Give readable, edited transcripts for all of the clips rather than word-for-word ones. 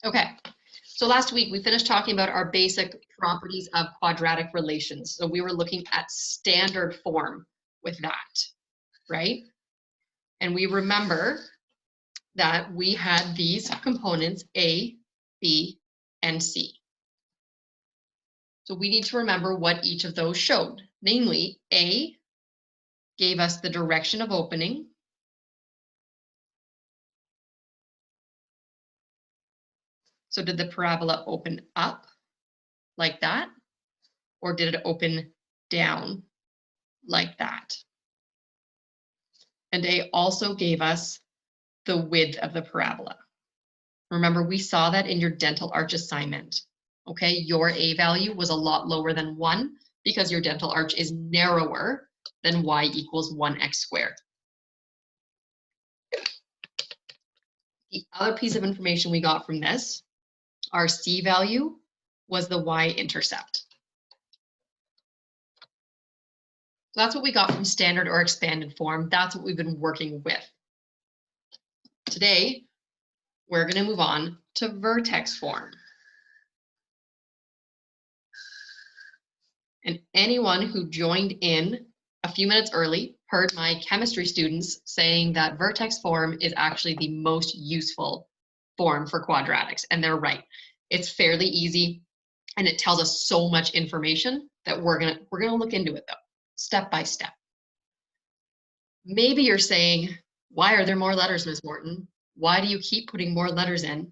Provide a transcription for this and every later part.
Okay, so last week we finished talking about our basic properties of quadratic relations. So we were looking at standard form with that, right? And we remember that we had these components A, B, and C. So we need to remember what each of those showed. Namely, A gave us the direction of opening. So did the parabola open up like that? Or did it open down like that? And A also gave us the width of the parabola. Remember, we saw that in your dental arch assignment. Okay, your A value was a lot lower than 1 because your dental arch is narrower than y equals 1x squared. The other piece of information we got from this, our C value was the y-intercept. So that's what we got from standard or expanded form. That's what we've been working with. Today, we're going to move on to vertex form. And anyone who joined in a few minutes early heard my chemistry students saying that vertex form is actually the most useful form for quadratics, and they're right. It's fairly easy, and it tells us so much information that we're gonna look into it though, step by step. Maybe you're saying, why are there more letters, Ms. Morton? Why do you keep putting more letters in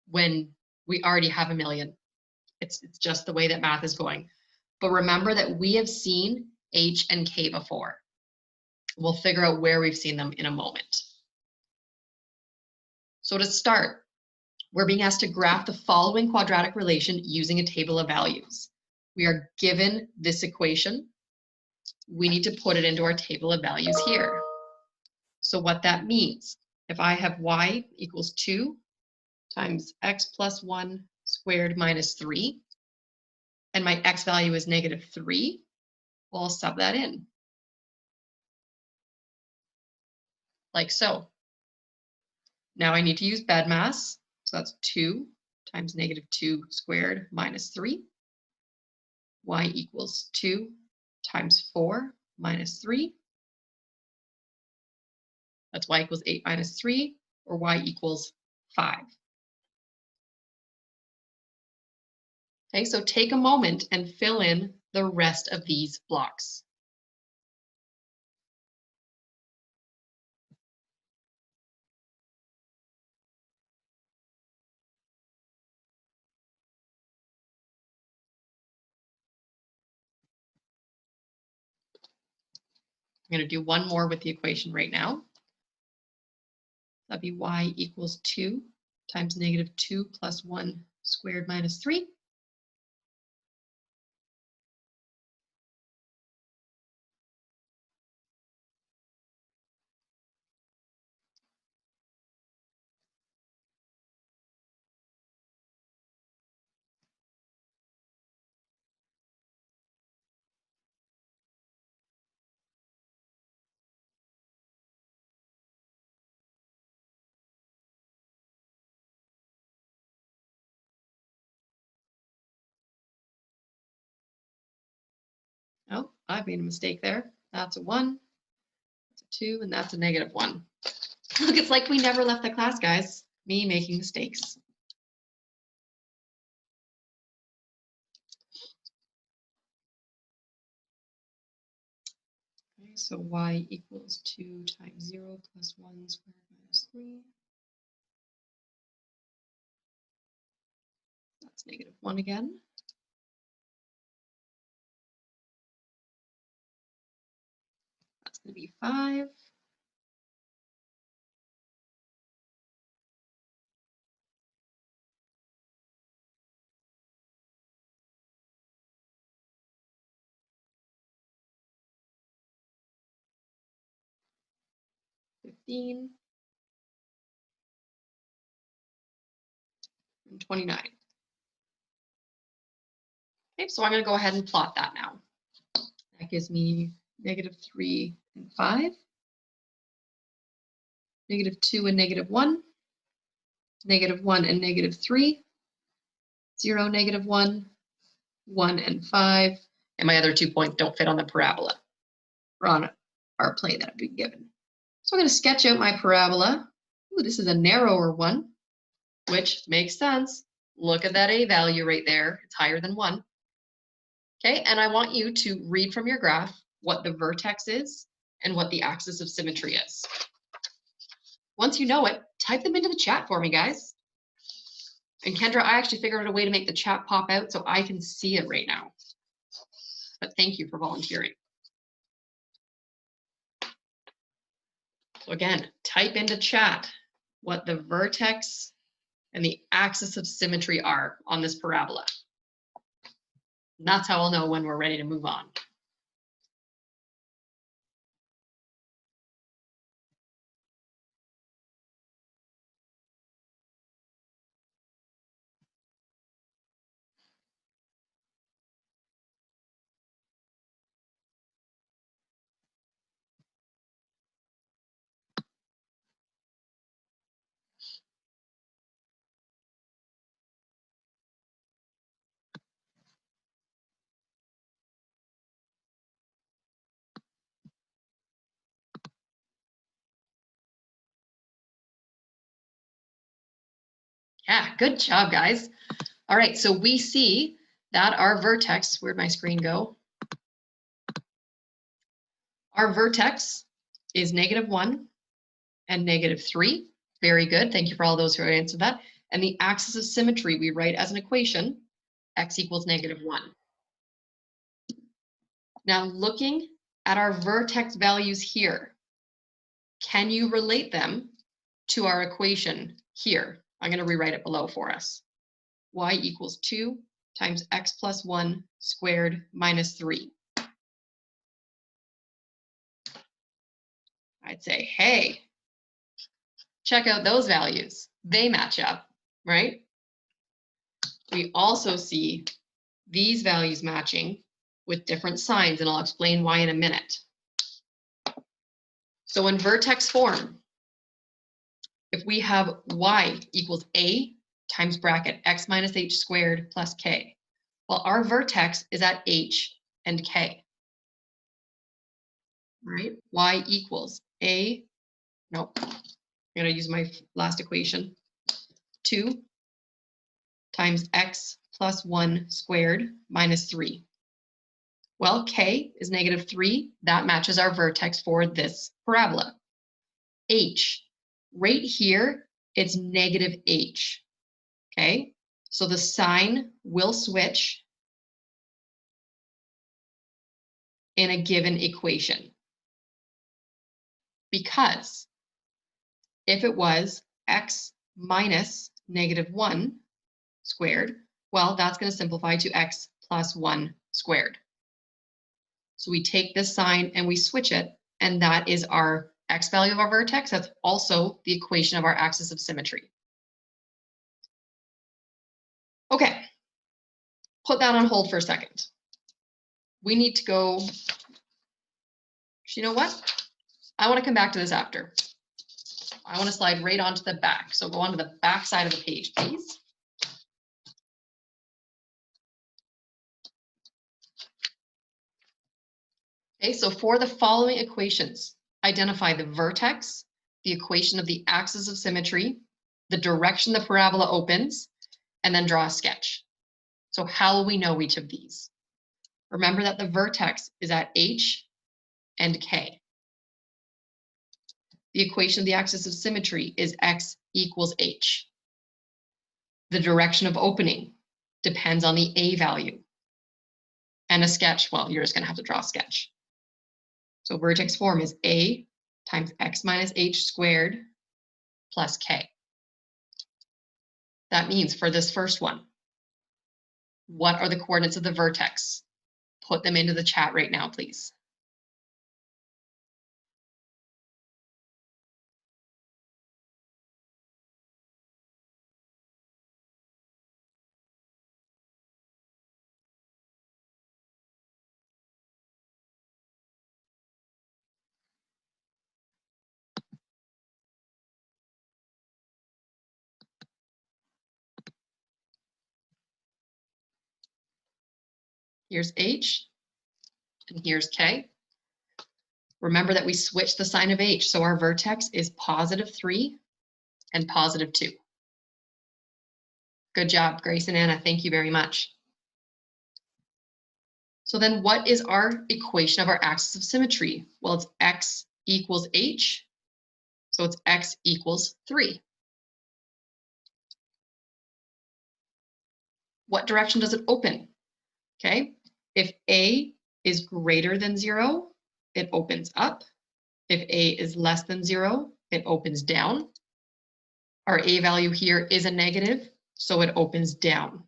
when we already have a million? It's just the way that math is going. But remember that we have seen H and K before. We'll figure out where we've seen them in a moment. So to start, we're being asked to graph the following quadratic relation using a table of values. We are given this equation. We need to put it into our table of values here. So what that means, if I have y equals 2 times x plus 1 squared minus 3, and my x value is -3, well, I'll sub that in. Like so. Now I need to use BEDMAS. So that's 2 times -2 squared minus 3. Y equals 2 times 4 minus 3. That's y equals 8 minus 3, or y equals 5. Okay, so take a moment and fill in the rest of these blocks. I'm going to do one more with the equation right now. That'd be y equals 2 times -2 plus 1 squared minus 3. Oh, I've made a mistake there. That's a 1, that's a 2, and that's a -1. Look, it's like we never left the class, guys. Me making mistakes. Okay, so y equals 2 times 0 plus 1 squared minus 3. That's -1 again. That's going to be 5. $15 and 29. Okay, so I'm going to go ahead and plot that now. That gives me -3 and 5, -2 and -1, -1 and -3, 0, -1, 1 and 5, and my other 2 points don't fit on the parabola or on our plane that I've been given. So I'm going to sketch out my parabola. Ooh, this is a narrower one, which makes sense. Look at that A value right there. It's higher than 1. Okay, and I want you to read from your graph what the vertex is and what the axis of symmetry is. Once you know it, type them into the chat for me, guys. And Kendra, I actually figured out a way to make the chat pop out so I can see it right now. But thank you for volunteering. So again, type into chat what the vertex and the axis of symmetry are on this parabola. And that's how I'll know when we're ready to move on. Yeah, good job, guys. All right, so we see that our vertex, where'd my screen go? Our vertex is -1 and -3. Very good. Thank you for all those who answered that. And the axis of symmetry we write as an equation, x equals -1. Now looking at our vertex values here, can you relate them to our equation here? I'm going to rewrite it below for us. Y equals 2 times x plus 1 squared minus 3. I'd say, hey, check out those values. They match up, right? We also see these values matching with different signs, and I'll explain why in a minute. So in vertex form, if we have y equals a times bracket x minus h squared plus k, well, our vertex is at h and k, right? Y equals a, nope, I'm going to use my last equation, 2 times x plus 1 squared minus 3. Well, k is -3. That matches our vertex for this parabola. H, right here, it's -h, okay? So the sign will switch in a given equation. Because if it was x minus -1 squared, well, that's going to simplify to x plus 1 squared. So we take this sign and we switch it, and that is our x value of our vertex. That's also the equation of our axis of symmetry. Okay, put that on hold for a second. We need to go, you know what? I want to come back to this after. I want to slide right onto the back. So go onto the back side of the page, please. Okay, so for the following equations, identify the vertex, the equation of the axis of symmetry, the direction the parabola opens, and then draw a sketch. So how will we know each of these? Remember that the vertex is at h and k. The equation of the axis of symmetry is x equals h. The direction of opening depends on the a value. And a sketch, well, you're just going to have to draw a sketch. So vertex form is a times x minus h squared plus k. That means for this first one, what are the coordinates of the vertex? Put them into the chat right now, please. Here's H, and here's K. Remember that we switched the sign of H, so our vertex is +3 and +2. Good job, Grace and Anna. Thank you very much. So then what is our equation of our axis of symmetry? Well, it's x equals h, so it's x equals 3. What direction does it open? Okay, if a is greater than 0, it opens up. If a is less than 0, it opens down. Our a value here is a negative, so it opens down.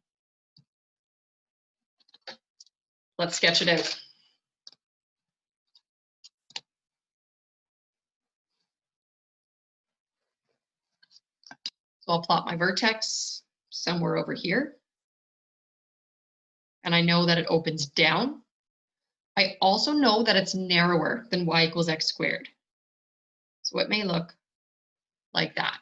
Let's sketch it out. So I'll plot my vertex somewhere over here. And I know that it opens down. I also know that it's narrower than y equals x squared. So it may look like that.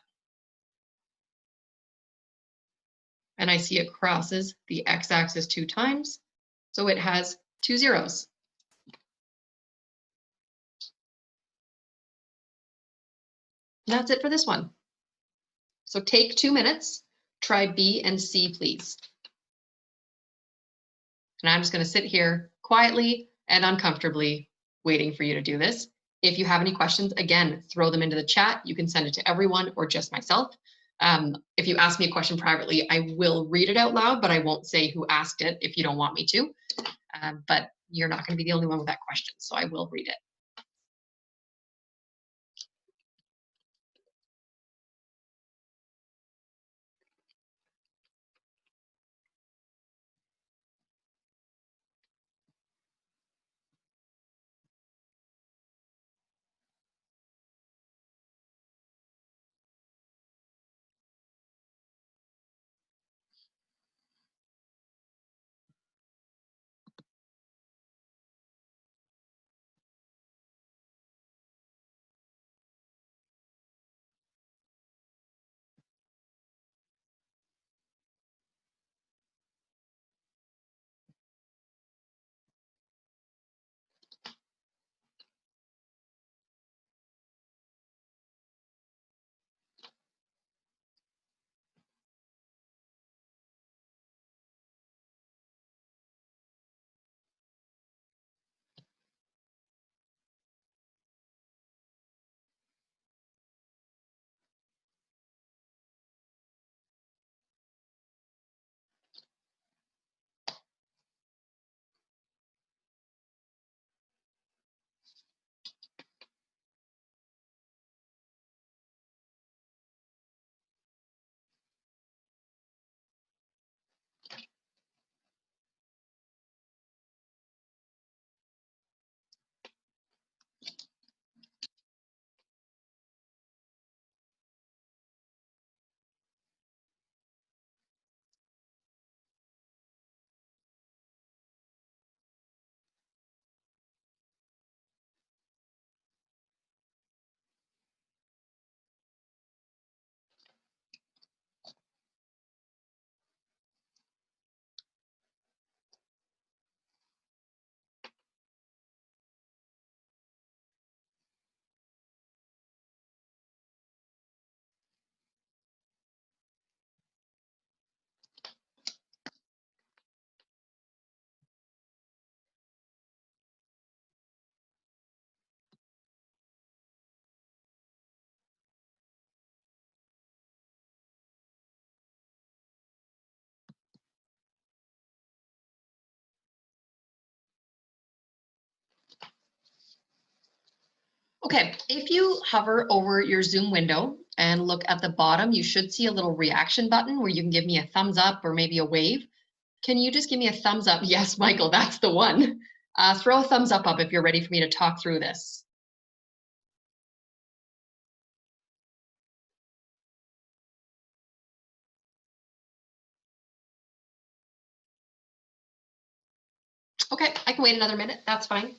And I see it crosses the x-axis 2 times, so it has 2 zeros. And that's it for this one. So take 2 minutes, try B and C, please. And I'm just going to sit here quietly and uncomfortably waiting for you to do this. If you have any questions, again, throw them into the chat. You can send it to everyone or just myself. If you ask me a question privately, I will read it out loud, but I won't say who asked it if you don't want me to. But you're not going to be the only one with that question, so I will read it. Okay, if you hover over your Zoom window and look at the bottom, you should see a little reaction button where you can give me a thumbs up or maybe a wave. Can you just give me a thumbs up? Yes, Michael, that's the one. Throw a thumbs up if you're ready for me to talk through this. Okay, I can wait another minute. That's fine.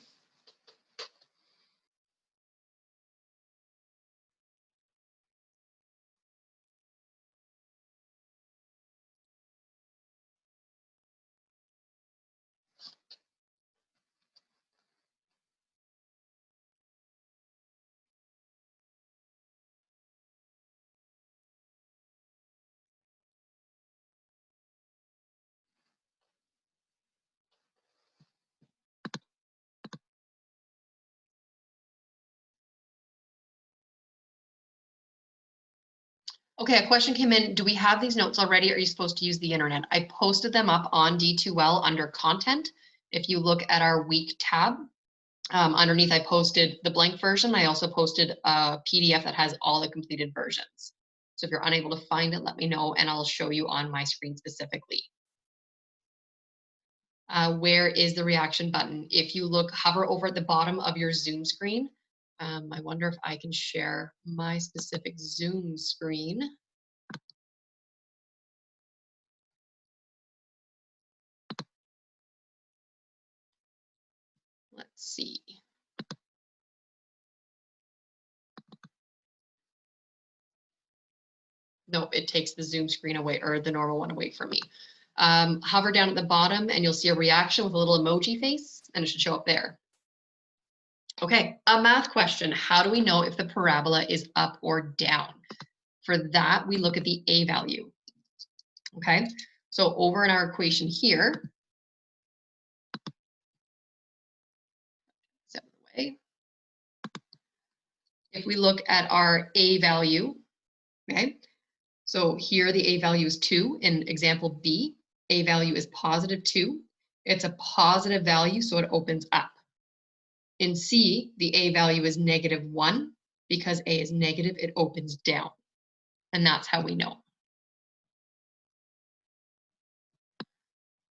Okay, a question came in. Do we have these notes already? Or are you supposed to use the internet? I posted them up on D2L under content. If you look at our week tab, underneath I posted the blank version. I also posted a PDF that has all the completed versions. So if you're unable to find it, let me know and I'll show you on my screen specifically. Where is the reaction button? If you look, hover over at the bottom of your Zoom screen. I wonder if I can share my specific Zoom screen. Let's see. Nope, it takes the Zoom screen away or the normal one away from me. Hover down at the bottom and you'll see a reaction with a little emoji face and it should show up there. Okay, a math question. How do we know if the parabola is up or down? For that, we look at the A value. Okay, so over in our equation here, if we look at our A value, okay, so here the A value is 2. In example B, A value is positive 2. It's a positive value, so it opens up. In C, the A value is negative 1. Because A is negative, it opens down. And that's how we know.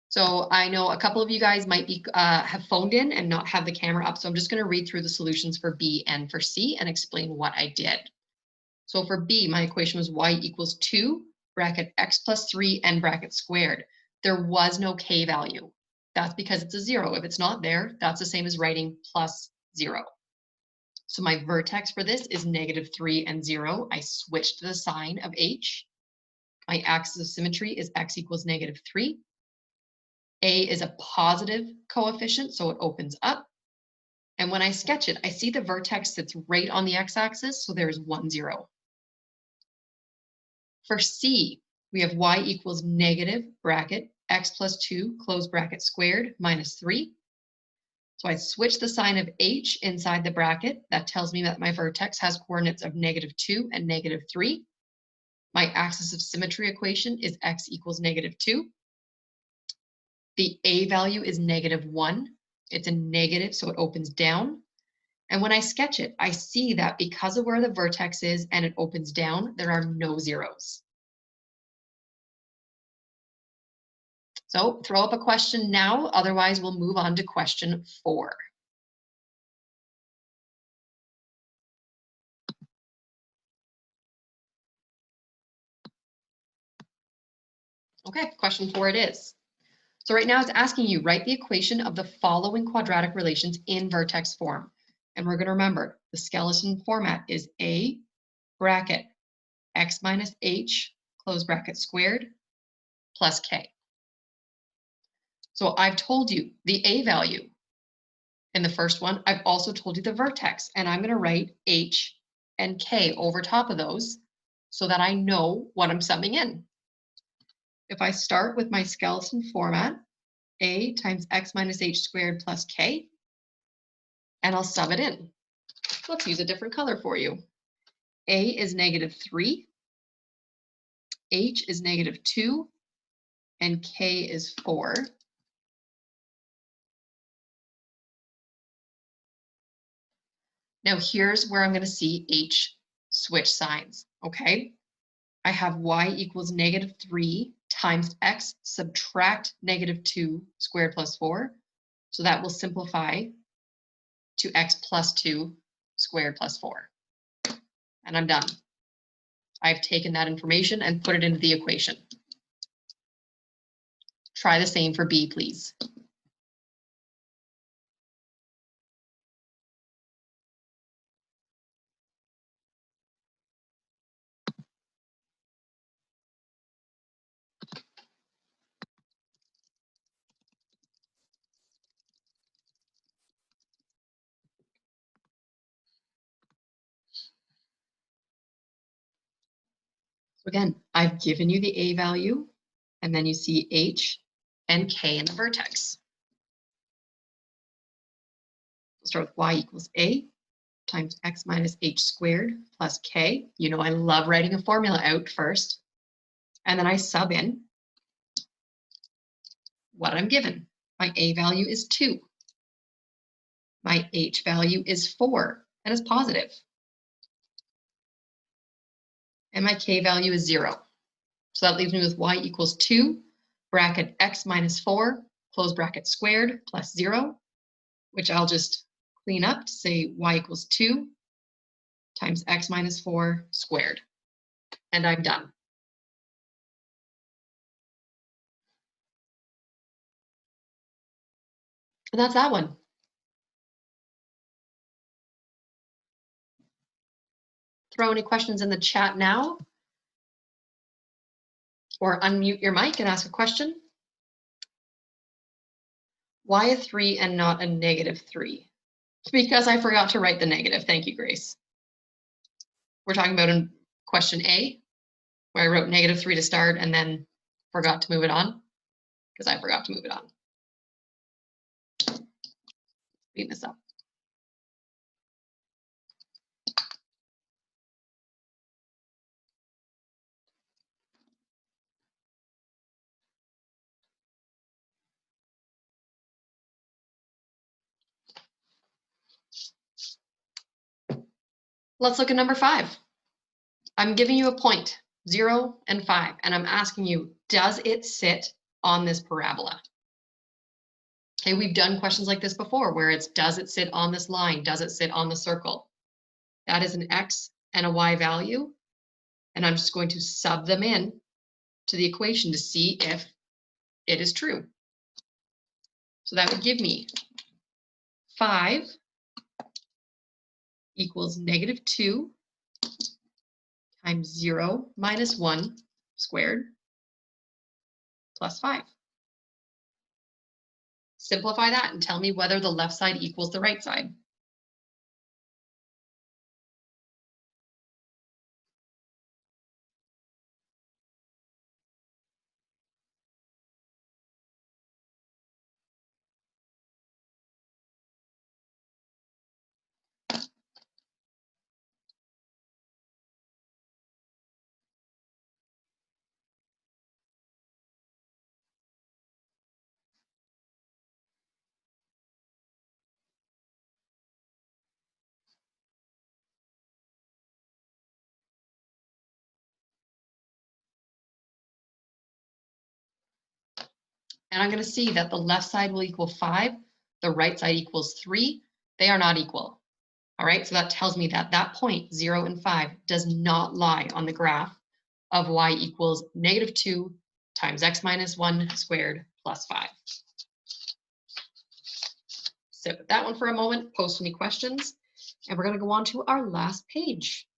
So I know a couple of you guys might be have phoned in and not have the camera up. So I'm just going to read through the solutions for B and for C and explain what I did. So for B, my equation was y equals 2, bracket x plus 3, and bracket squared. There was no k value. That's because it's a 0. If it's not there, that's the same as writing plus 0. So my vertex for this is negative 3 and 0. I switched the sign of h. My axis of symmetry is x equals negative 3. A is a positive coefficient, so it opens up. And when I sketch it, I see the vertex sits right on the x-axis, so there's 1, 0. For C, we have y equals negative bracket x plus 2 close bracket squared minus 3. So I switch the sign of h inside the bracket. That tells me that my vertex has coordinates of negative 2 and negative 3. My axis of symmetry equation is x equals negative 2. The A value is negative 1. It's a negative, so it opens down. And when I sketch it, I see that because of where the vertex is and it opens down, there are no zeros. So throw up a question now, otherwise we'll move on to question 4. Okay, question 4 it is. So right now it's asking you, write the equation of the following quadratic relations in vertex form. And we're going to remember the skeleton format is A bracket x minus h close bracket squared plus k. So I've told you the A value in the first one. I've also told you the vertex, and I'm going to write h and k over top of those so that I know what I'm summing in. If I start with my skeleton format, A times x minus h squared plus k, and I'll sum it in. Let's use a different color for you. A is negative 3, h is negative 2, and k is 4. Now here's where I'm going to see h switch signs, okay? I have y equals negative 3 times x subtract negative 2 squared plus 4. So that will simplify to x plus 2 squared plus 4. And I'm done. I've taken that information and put it into the equation. Try the same for B, please. So again, I've given you the A value, and then you see H and K in the vertex. We'll start with Y equals A. times x minus h squared plus k. You know I love writing a formula out first. And then I sub in what I'm given. My a value is 2. My h value is 4, and it's positive. And my k value is 0. So that leaves me with y equals 2, bracket x minus 4, close bracket squared, plus 0, which I'll just clean up to say y equals 2 times x minus 4 squared. And I'm done. And that's that one. Throw any questions in the chat now, or unmute your mic and ask a question. Why a 3 and not a -3? Because I forgot to write the negative. Thank you, Grace. We're talking about in question A, where I wrote -3 to start and then forgot to move it on, because I forgot to move it on. Clean this up. Let's look at number 5. I'm giving you a point, 0 and 5, and I'm asking you, does it sit on this parabola? Okay, we've done questions like this before, where it's, does it sit on this line? Does it sit on the circle? That is an x and a y value, and I'm just going to sub them in to the equation to see if it is true. So that would give me 5 equals -2 times 0 minus 1 squared plus 5. Simplify that and tell me whether the left side equals the right side. And I'm going to see that the left side will equal 5, the right side equals 3. They are not equal. All right, so that tells me that that point, 0 and 5, does not lie on the graph of y equals -2 times x minus 1 squared plus 5. Sit with that one for a moment, post any questions, and we're going to go on to our last page.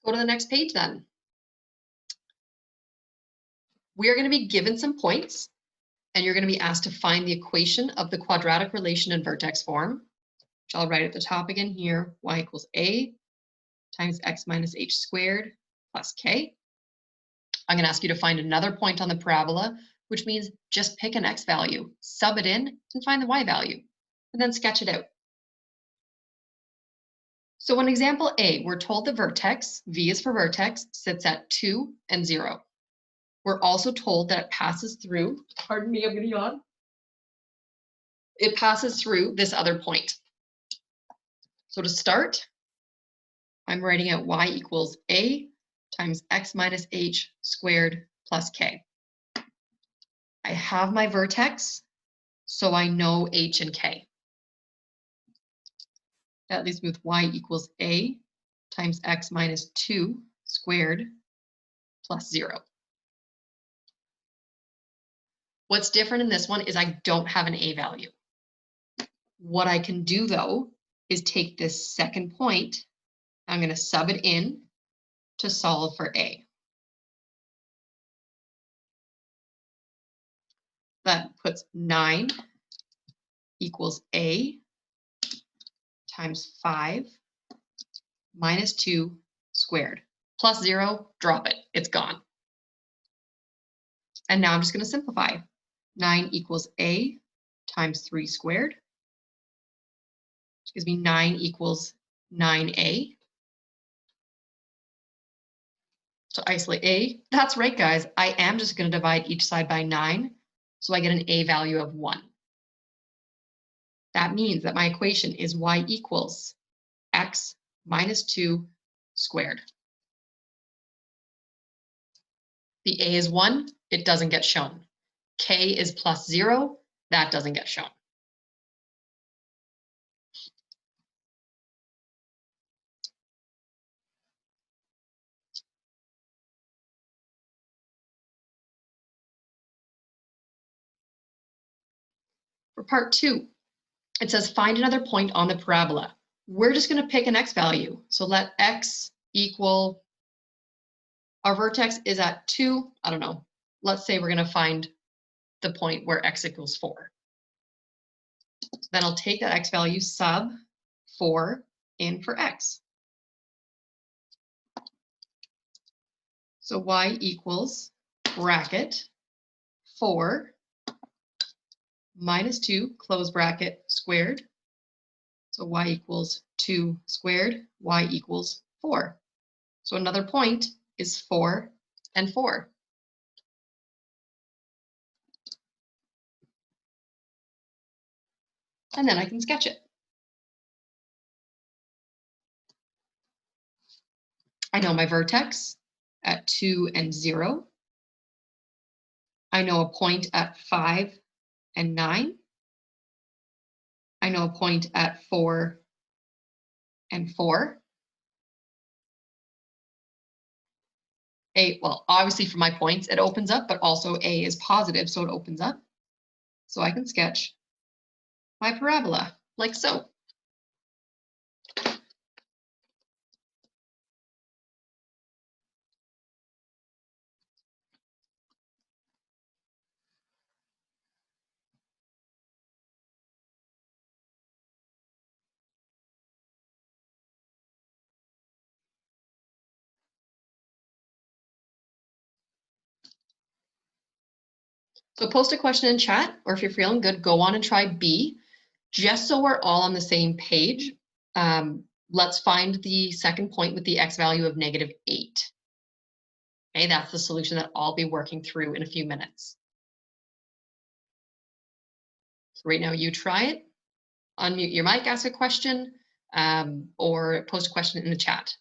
Go to the next page then. We are going to be given some points, and you're going to be asked to find the equation of the quadratic relation in vertex form, which I'll write at the top again here, y equals a times x minus h squared plus k. I'm going to ask you to find another point on the parabola, which means just pick an x value, sub it in, and find the y value, and then sketch it out. So in example A, we're told the vertex, V is for vertex, sits at 2 and 0. We're also told that it passes through, pardon me, I'm going to yawn. It passes through this other point. So to start, I'm writing out y equals a times x minus h squared plus k. I have my vertex, so I know h and k. That leaves me with y equals a times x minus 2 squared plus 0. What's different in this one is I don't have an a value. What I can do, though, is take this second point I'm going to sub it in to solve for A. That puts 9 equals A times 5 minus 2 squared. Plus 0, drop it. It's gone. And now I'm just going to simplify. 9 equals A times 3 squared, which gives me 9 equals 9A. So isolate A. That's right, guys. I am just going to divide each side by 9, so I get an A value of 1. That means that my equation is y equals x minus 2 squared. The A is 1, it doesn't get shown. K is plus 0, that doesn't get shown. For part 2, it says find another point on the parabola. We're just going to pick an x value. So let x equal, our vertex is at 2, I don't know. Let's say we're going to find the point where x equals 4. So then I'll take that x value, sub 4 in for x. So y equals bracket 4 minus 2, close bracket, squared. So y equals 2 squared, y equals 4. So another point is 4 and 4. And then I can sketch it. I know my vertex at 2 and 0. I know a point at 5 and 9. I know a point at 4 and 4. A, well, obviously for my points, it opens up, but also A is positive, so it opens up. So I can sketch my parabola like so. So post a question in chat, or if you're feeling good, go on and try B. Just so we're all on the same page, let's find the second point with the x value of -8. Okay, that's the solution that I'll be working through in a few minutes. So right now you try it, unmute your mic, ask a question, or post a question in the chat.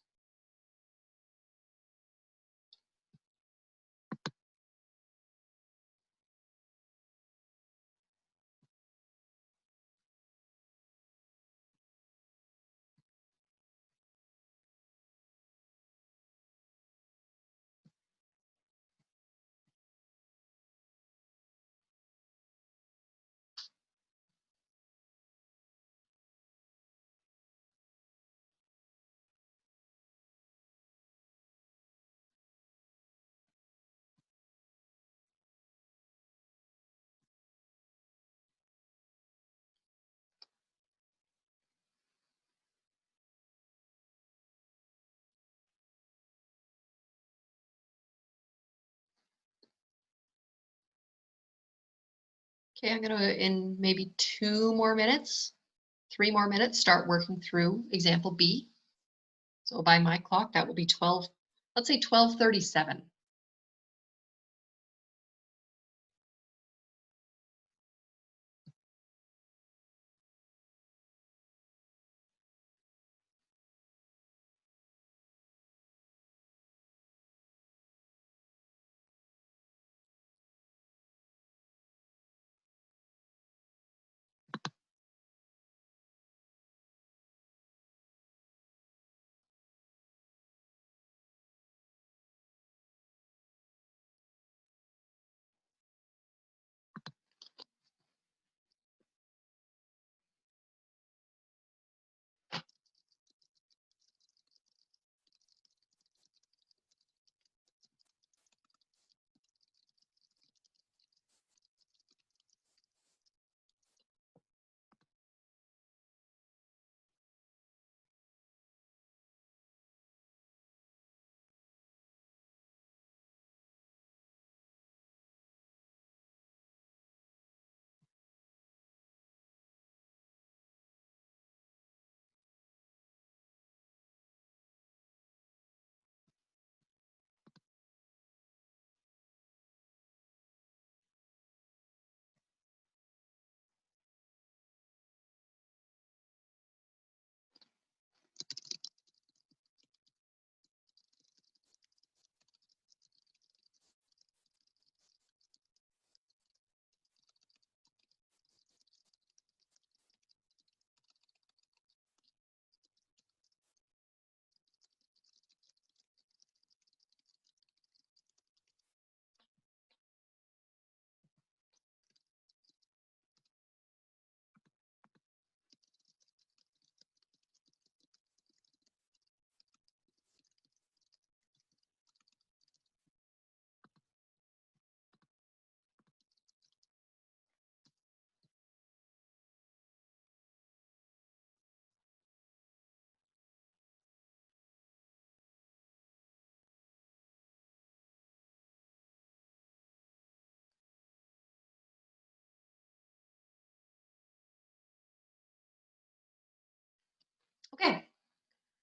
Okay, I'm gonna, in maybe 2 more minutes, 3 more minutes, start working through example B. So by my clock, that will be 12, let's say 12:37. Okay,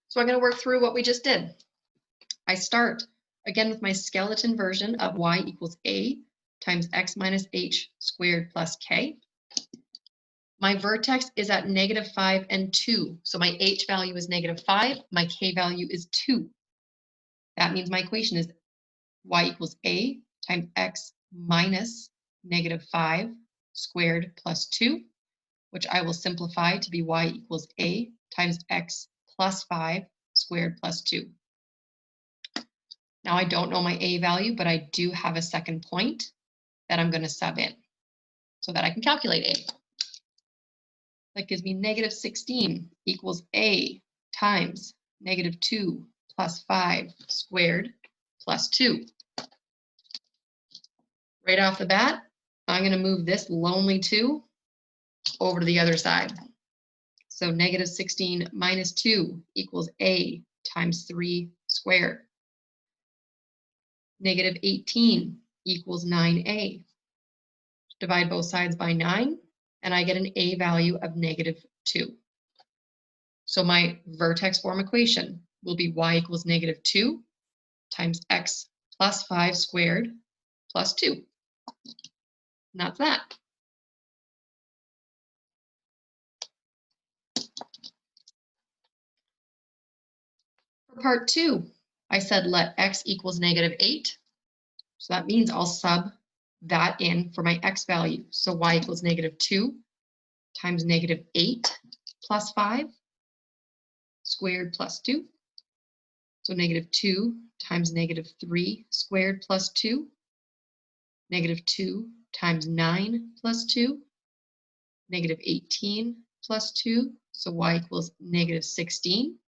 so I'm going to work through what we just did. I start again with my skeleton version of y equals a times x minus h squared plus k. My vertex is at -5 and 2. So my h value is -5, my k value is 2. That means my equation is y equals a times x minus -5 squared plus 2, which I will simplify to be y equals a times x plus 5 squared plus 2. Now I don't know my a value, but I do have a second point that I'm going to sub in so that I can calculate a. That gives me -16 equals a times -2 plus 5 squared plus 2. Right off the bat, I'm going to move this lonely 2 over to the other side. So -16 minus 2 equals a times 3 squared. -18 equals 9a. Divide both sides by 9, and I get an a value of -2. So my vertex form equation will be y equals -2 times x plus 5 squared plus 2. And that's that. For part 2, I said let x equals -8. So that means I'll sub that in for my x value. So y equals -2 times -8 plus 5 squared plus 2. So -2 times -3 squared plus 2. -2 times 9 plus 2. -18 plus 2. So y equals -16.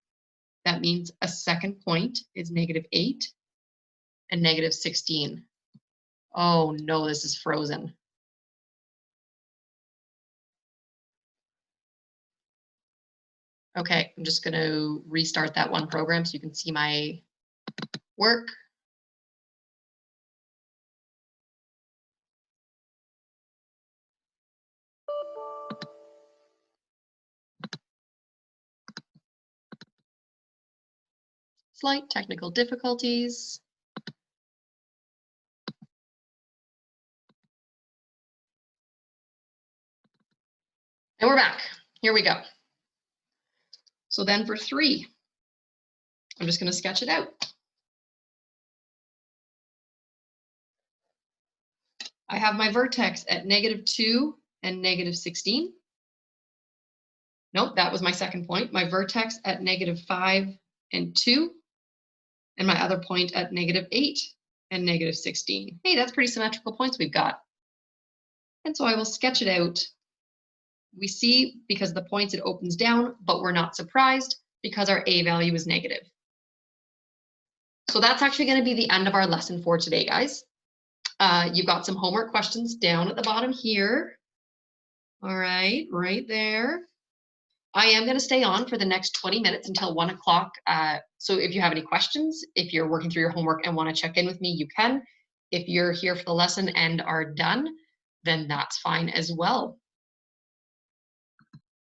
That means a second point is -8 and -16. Oh no, this is frozen. Okay, I'm just going to restart that one program so you can see my work. Slight technical difficulties. And we're back. Here we go. So then for 3, I'm just going to sketch it out. I have my vertex at -2 and -16. Nope, that was my second point. My vertex at -5 and 2, and my other point at -8 and -16. Hey, that's pretty symmetrical points we've got. And so I will sketch it out. We see because the points it opens down, but we're not surprised because our a value is negative. So that's actually going to be the end of our lesson for today, guys. You've got some homework questions down at the bottom here. All right, right there. I am going to stay on for the next 20 minutes until 1 o'clock. So if you have any questions, if you're working through your homework and want to check in with me, you can. If you're here for the lesson and are done, then that's fine as well.